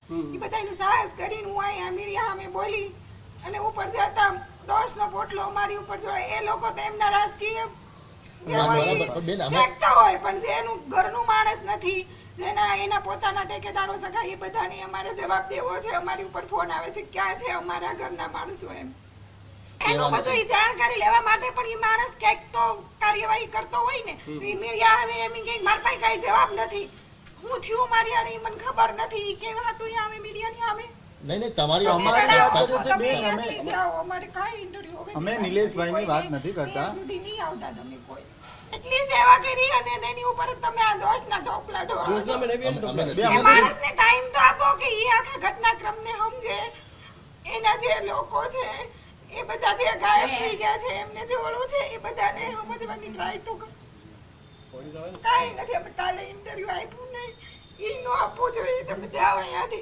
એ બધાનું સાહસ કરીને હું અહીંયા મીડિયા સામે બોલી અને ઉપર જતા ડોસનો પોટલો અમારી ઉપર જોડે. એ લોકો તો એમના રાજકીય જે હોય શેકતા હોય, પણ જે એનું ઘરનું માણસ નથી, જેના એના પોતાના ટેકેદારો સગા, એ બધાને અમારે જવાબ દેવો છે. અમારી ઉપર ફોન આવે છે ક્યાં છે અમારા ઘરના માણસો, એમ એનું બધું જાણકારી લેવા માટે પણ એ માણસ ક્યાંક તો કાર્યવાહી કરતો હોય ને. એ મીડિયા આવે એમ કે મારા પાસે કઈ જવાબ નથી, હું થયું મારી યાર મને ખબર નથી કે હાટું આવે મીડિયાની આવે. નહીં તમારી અમારે કાઈ ઇન્ટરવ્યુ અમે નિલેશભાઈની વાત નથી કરતા. સુધી નહીં આવતા તમે કોઈ. એટલી સેવા કરી અને તેની ઉપર તમે આ દોષના ઢોકલા ઢોળો છો. માણસને ટાઈમ તો આપો કે એ આખા ઘટનાક્રમને સમજે. એના જે લોકો છે એ બધા જે ગાયબ થઈ ગયા છે, એમને જે ઓળું છે એ બધાને સમજવાની ટ્રાય તો કાંઈ નથી. અમે કાલે ઇન્ટરવ્યુ આપ્યું ને એ નો આપવું જોઈએ. તમે જાઓ અહીંયાથી.